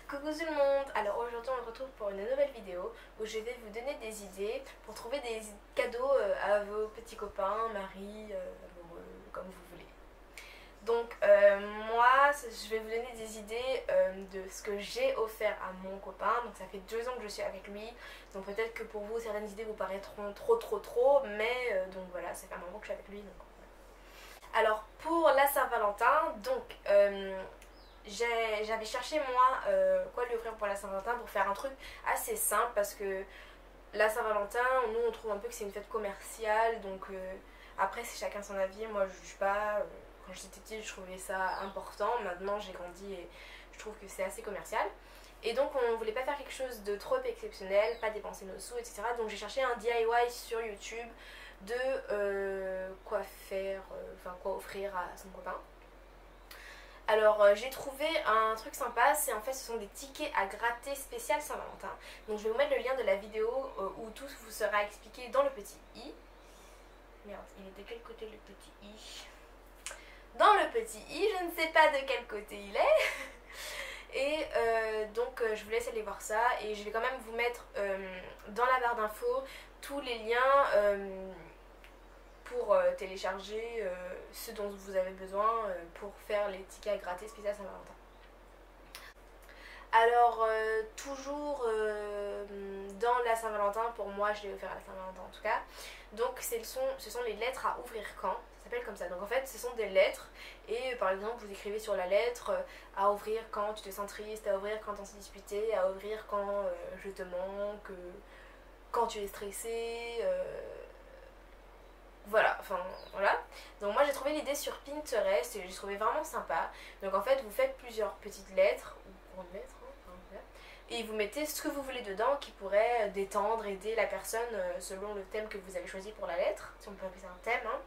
Coucou tout le monde. Alors aujourd'hui on se retrouve pour une nouvelle vidéo où je vais vous donner des idées pour trouver des cadeaux à vos petits copains, maris, amoureux, comme vous voulez. Donc moi je vais vous donner des idées de ce que j'ai offert à mon copain. Donc ça fait 2 ans que je suis avec lui, donc peut-être que pour vous certaines idées vous paraîtront trop, mais donc voilà, ça fait un moment que je suis avec lui, donc voilà. Alors pour la Saint-Valentin, donc j'avais cherché moi quoi lui offrir pour la Saint-Valentin pour faire un truc assez simple, parce que la Saint-Valentin, nous on trouve un peu que c'est une fête commerciale, donc après c'est chacun son avis, moi je juge pas. Quand j'étais petite je trouvais ça important, maintenant j'ai grandi et je trouve que c'est assez commercial. Et donc on voulait pas faire quelque chose de trop exceptionnel, pas dépenser nos sous, etc. Donc j'ai cherché un DIY sur YouTube de quoi faire, enfin quoi offrir à son copain. Alors j'ai trouvé un truc sympa, c'est en fait ce sont des tickets à gratter spécial Saint-Valentin. Donc je vais vous mettre le lien de la vidéo où tout vous sera expliqué dans le petit i. Merde, il est de quel côté le petit i? Dans le petit i, je ne sais pas de quel côté il est. Et donc je vous laisse aller voir ça, et je vais quand même vous mettre dans la barre d'infos tous les liens pour télécharger ce dont vous avez besoin pour faire les tickets à gratter spécial Saint-Valentin. Alors toujours dans la Saint-Valentin, pour moi je l'ai offert à la Saint-Valentin en tout cas, donc ce sont les lettres à ouvrir quand, ça s'appelle comme ça. Donc en fait ce sont des lettres, et par exemple vous écrivez sur la lettre à ouvrir quand tu te sens triste, à ouvrir quand on s'est disputé, à ouvrir quand je te manque, quand tu es stressé, voilà, enfin voilà. Donc moi j'ai trouvé l'idée sur Pinterest et j'ai trouvé vraiment sympa. Donc en fait vous faites plusieurs petites lettres, ou grandes lettres, hein, enfin, voilà, et vous mettez ce que vous voulez dedans qui pourrait détendre, aider la personne selon le thème que vous avez choisi pour la lettre, si on peut appeler ça un thème, hein.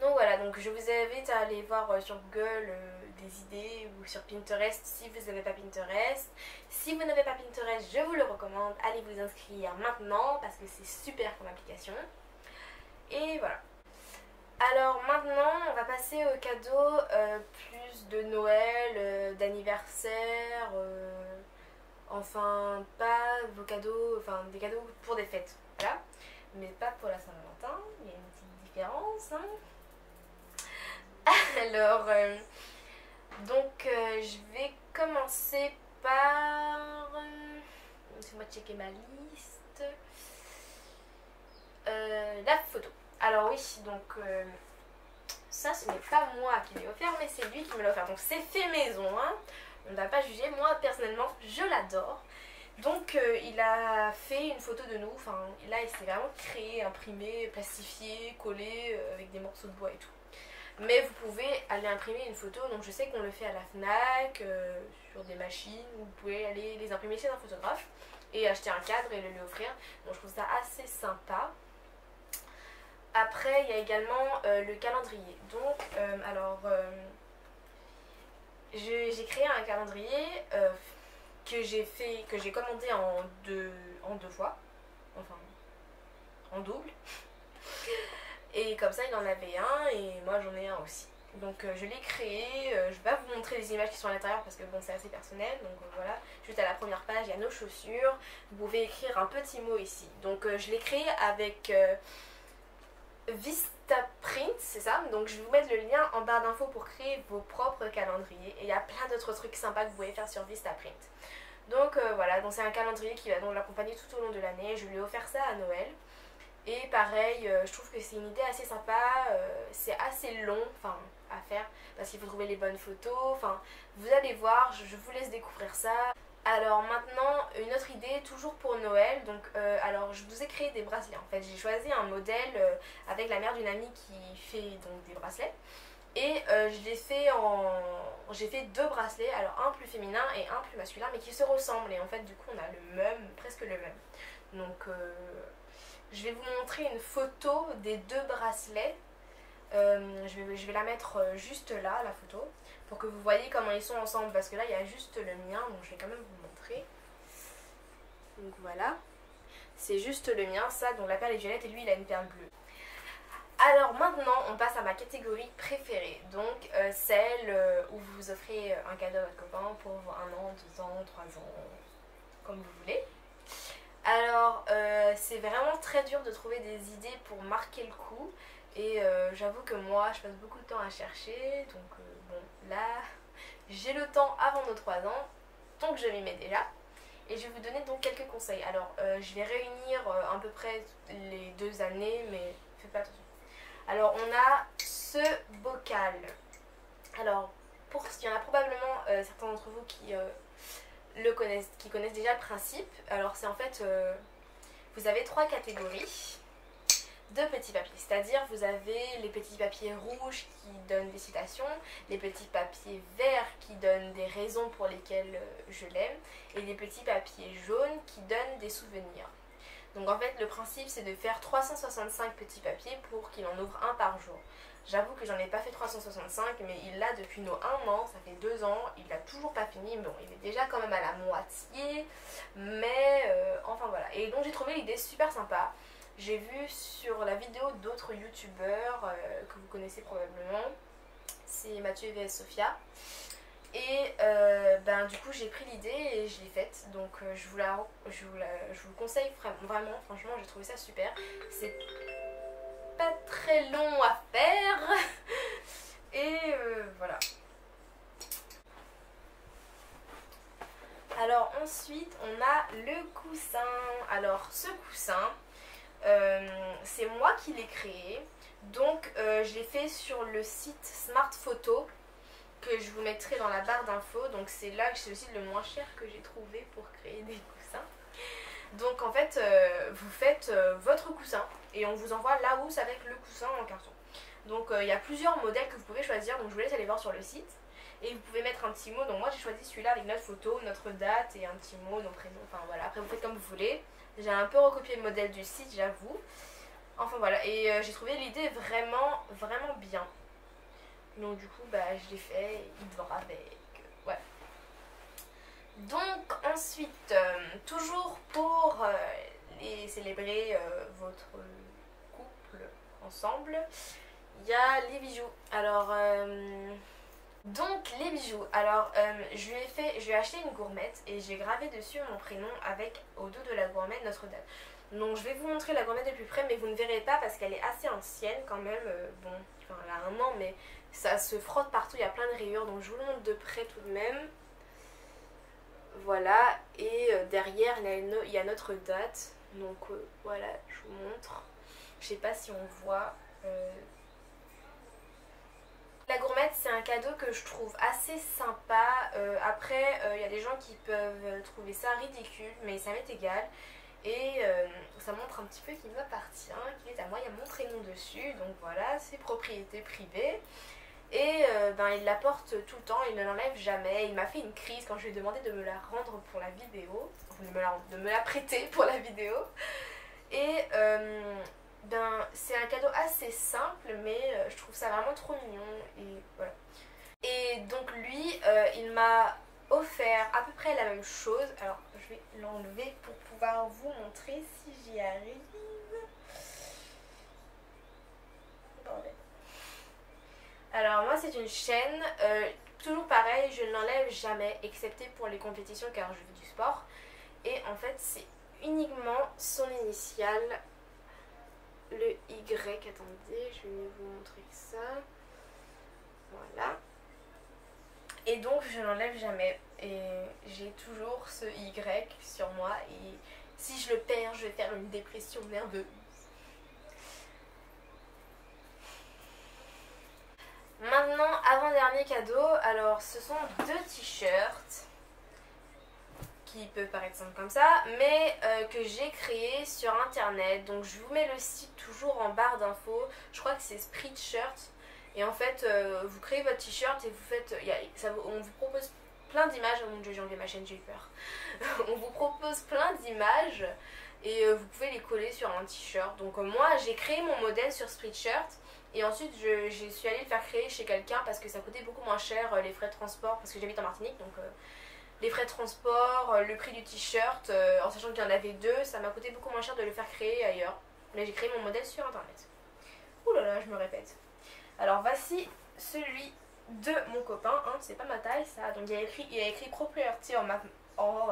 Donc voilà, donc je vous invite à aller voir sur Google des idées, ou sur Pinterest si vous n'avez pas Pinterest. Si vous n'avez pas Pinterest, je vous le recommande, allez vous inscrire maintenant parce que c'est super comme application. Et voilà. Alors maintenant on va passer aux cadeaux plus de Noël, d'anniversaire, enfin pas vos cadeaux, enfin des cadeaux pour des fêtes, voilà. Mais pas pour la Saint-Valentin, il y a une petite différence, hein. Alors donc je vais commencer par... laissez-moi checker ma liste. La photo. Alors oui, donc ça ce n'est pas moi qui l'ai offert, mais c'est lui qui me l'a offert. Donc c'est fait maison, hein. On ne va pas juger, moi personnellement je l'adore. Donc il a fait une photo de nous, enfin là il s'est vraiment créé, imprimé, plastifié, collé avec des morceaux de bois et tout. Mais vous pouvez aller imprimer une photo, donc je sais qu'on le fait à la FNAC, sur des machines, vous pouvez aller les imprimer chez un photographe et acheter un cadre et le lui offrir. Donc je trouve ça assez sympa. Après il y a également le calendrier. Donc j'ai créé un calendrier que j'ai commandé en deux fois, enfin en double. Et comme ça il en avait un et moi j'en ai un aussi. Donc je l'ai créé, je vais pas vous montrer les images qui sont à l'intérieur parce que bon c'est assez personnel. Donc voilà, juste à la première page il y a nos chaussures, vous pouvez écrire un petit mot ici. Donc je l'ai créé avec Vistaprint, c'est ça. Donc je vais vous mettre le lien en barre d'infos pour créer vos propres calendriers. Et il y a plein d'autres trucs sympas que vous pouvez faire sur Vistaprint. Donc voilà, donc c'est un calendrier qui va donc l'accompagner tout au long de l'année. Je lui ai offert ça à Noël. Et pareil, je trouve que c'est une idée assez sympa, c'est assez long à faire parce qu'il faut trouver les bonnes photos, enfin vous allez voir, je vous laisse découvrir ça. Alors maintenant une autre idée toujours pour Noël, donc alors je vous ai créé des bracelets en fait, j'ai choisi un modèle avec la mère d'une amie qui fait donc des bracelets. Et j'ai fait 2 bracelets, alors un plus féminin et un plus masculin, mais qui se ressemblent, et en fait du coup on a le même, presque le même. Donc je vais vous montrer une photo des 2 bracelets. Je vais la mettre juste là, la photo, pour que vous voyez comment ils sont ensemble, parce que là il y a juste le mien, donc je vais quand même vous montrer. Donc voilà, c'est juste le mien, ça, donc la perle est violette et lui il a une perle bleue. Alors maintenant on passe à ma catégorie préférée, donc celle où vous offrez un cadeau à votre copain pour 1 an, 2 ans, ans, 3 ans, comme vous voulez. Alors c'est vraiment très dur de trouver des idées pour marquer le coup. Et j'avoue que moi je passe beaucoup de temps à chercher. Donc bon là j'ai le temps avant nos 3 ans. Donc je m'y mets déjà. Et je vais vous donner donc quelques conseils. Alors je vais réunir à peu près les 2 années, mais faites pas attention. Alors on a ce bocal. Alors il y en a probablement certains d'entre vous qui connaissent déjà le principe. Alors c'est en fait, vous avez 3 catégories de petits papiers. C'est-à-dire vous avez les petits papiers rouges qui donnent des citations, les petits papiers verts qui donnent des raisons pour lesquelles je l'aime, et les petits papiers jaunes qui donnent des souvenirs. Donc en fait le principe c'est de faire 365 petits papiers pour qu'il en ouvre un par jour. J'avoue que j'en ai pas fait 365, mais il l'a depuis nos 1 an, ça fait 2 ans, il l'a toujours pas fini, bon il est déjà quand même à la moitié, mais enfin voilà. Et donc j'ai trouvé l'idée super sympa. J'ai vu sur la vidéo d'autres youtubeurs que vous connaissez probablement, c'est Mathieu vs Sophia. Et du coup j'ai pris l'idée et je l'ai faite, donc je vous le conseille vraiment, franchement j'ai trouvé ça super. C'est pas très long à faire et voilà. Alors ensuite on a le coussin. Alors ce coussin c'est moi qui l'ai créé, donc je l'ai fait sur le site Smart Photo que je vous mettrai dans la barre d'infos. Donc c'est là que c'est le site le moins cher que j'ai trouvé pour créer des coussins. Donc en fait vous faites votre coussin et on vous envoie la housse avec le coussin en carton. Donc il y a plusieurs modèles que vous pouvez choisir, donc je vous laisse aller voir sur le site. Et vous pouvez mettre un petit mot, donc moi j'ai choisi celui-là avec notre photo, notre date et un petit mot, nos prénoms, enfin voilà, après vous faites comme vous voulez. J'ai un peu recopié le modèle du site, j'avoue. Enfin voilà, et j'ai trouvé l'idée vraiment bien. Donc du coup je l'ai fait, il dort avec, ouais. Donc ensuite, toujours pour célébrer votre couple ensemble, il y a les bijoux. Alors donc les bijoux, alors je lui ai acheté une gourmette et j'ai gravé dessus mon prénom avec au dos de la gourmette notre date. Donc je vais vous montrer la gourmette de plus près, mais vous ne verrez pas parce qu'elle est assez ancienne quand même. Bon, enfin, elle a 1 an, mais ça se frotte partout, il y a plein de rayures, donc je vous le montre de près tout de même. Voilà, et derrière il y a notre date, donc voilà, je vous montre. Je sais pas si on voit. La gourmette c'est un cadeau que je trouve assez sympa. Après il y a des gens qui peuvent trouver ça ridicule, mais ça m'est égal. Et ça montre un petit peu qu'il m'appartient, qu'il est à moi, il y a mon prénom dessus, donc voilà, c'est propriété privée. Et il la porte tout le temps, il ne l'enlève jamais. Il m'a fait une crise quand je lui ai demandé de me la rendre pour la vidéo, de me la prêter pour la vidéo. Et c'est un cadeau assez simple, mais je trouve ça vraiment trop mignon. Et voilà. Et donc lui, il m'a offert à peu près la même chose. Alors je vais l'enlever pour pouvoir vous montrer si j'y arrive. Bordel. Alors moi c'est une chaîne, toujours pareil, je ne l'enlève jamais, excepté pour les compétitions car je fais du sport. Et en fait c'est uniquement son initiale, le Y. Attendez, je vais vous montrer ça. Voilà. Et donc je n'enlève jamais. Et j'ai toujours ce Y sur moi. Et si je le perds, je vais faire une dépression nerveuse. Maintenant, avant-dernier cadeau. Alors ce sont 2 t-shirts qui peuvent paraître simples comme ça, mais que j'ai créé sur internet. Donc je vous mets le site toujours en barre d'infos. Je crois que c'est Spreadshirt. Et en fait vous créez votre t-shirt et vous faites, on vous propose plein d'images. Oh mon dieu, j'ai enlevé ma chaîne, j'ai eu peur. On vous propose plein d'images et vous pouvez les coller sur un t-shirt. Donc moi j'ai créé mon modèle sur Spreadshirt. Et ensuite je suis allée le faire créer chez quelqu'un parce que ça coûtait beaucoup moins cher, les frais de transport, parce que j'habite en Martinique, donc les frais de transport, le prix du t-shirt, en sachant qu'il y en avait 2, ça m'a coûté beaucoup moins cher de le faire créer ailleurs. Mais j'ai créé mon modèle sur internet. Ouh là là, je me répète. Alors voici celui de mon copain, hein, c'est pas ma taille ça, donc il a écrit Property of my... Oh.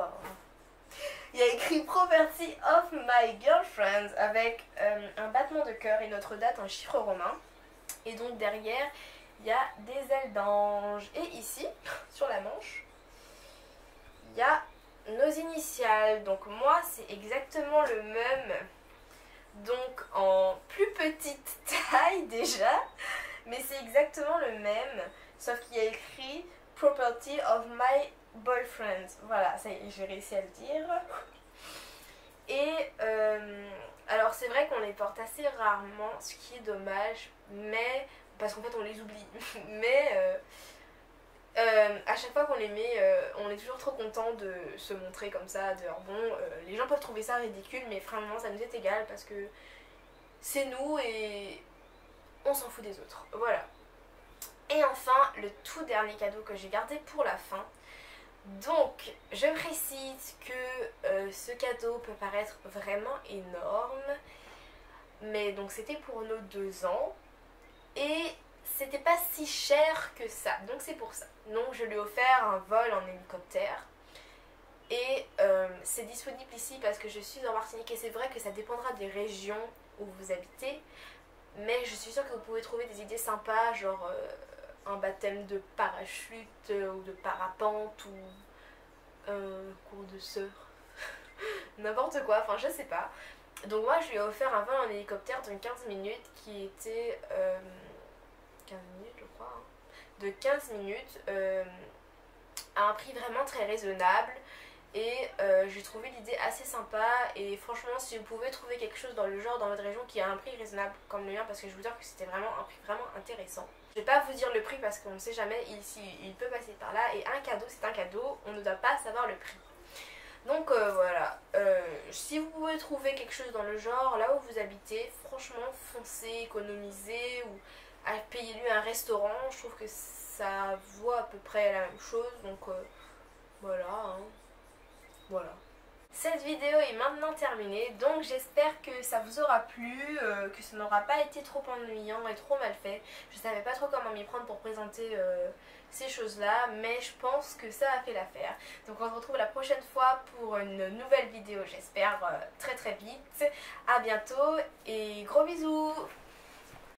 Il y a écrit Property of my girlfriend avec un battement de cœur et notre date en chiffres romains. Et donc derrière, il y a des ailes d'ange. Et ici, sur la manche, il y a nos initiales. Donc moi, c'est exactement le même. Donc en plus petite taille déjà. Mais c'est exactement le même. Sauf qu'il y a écrit Property of my boyfriend. Voilà, ça y est, j'ai réussi à le dire. Et alors c'est vrai qu'on les porte assez rarement, ce qui est dommage, mais parce qu'en fait on les oublie. Mais à chaque fois qu'on les met, on est toujours trop content de se montrer comme ça, de dire bon, les gens peuvent trouver ça ridicule, mais vraiment ça nous est égal parce que c'est nous et on s'en fout des autres. Voilà. Et enfin, le tout dernier cadeau que j'ai gardé pour la fin. Donc, je précise que ce cadeau peut paraître vraiment énorme, mais donc c'était pour nos 2 ans et c'était pas si cher que ça, donc c'est pour ça. Donc je lui ai offert un vol en hélicoptère et c'est disponible ici parce que je suis en Martinique et c'est vrai que ça dépendra des régions où vous habitez, mais je suis sûre que vous pouvez trouver des idées sympas, genre un baptême de parachute ou de parapente ou un cours de surf, n'importe quoi, enfin je sais pas. Donc moi je lui ai offert un vol en hélicoptère de 15 minutes qui était 15 minutes je crois, hein, de 15 minutes à un prix vraiment très raisonnable. Et j'ai trouvé l'idée assez sympa et franchement si vous pouvez trouver quelque chose dans le genre dans votre région qui a un prix raisonnable comme le mien, parce que je vous dire que c'était vraiment un prix vraiment intéressant. Je vais pas vous dire le prix parce qu'on ne sait jamais, il peut passer par là et un cadeau c'est un cadeau, on ne doit pas savoir le prix. Donc voilà, si vous pouvez trouver quelque chose dans le genre là où vous habitez, franchement foncez, économisez ou payez-lui un restaurant, je trouve que ça vaut à peu près la même chose, donc voilà, hein. Voilà. Cette vidéo est maintenant terminée, donc j'espère que ça vous aura plu, que ça n'aura pas été trop ennuyant et trop mal fait. Je savais pas trop comment m'y prendre pour présenter ces choses-là, mais je pense que ça a fait l'affaire. Donc on se retrouve la prochaine fois pour une nouvelle vidéo, j'espère très très vite. À bientôt et gros bisous!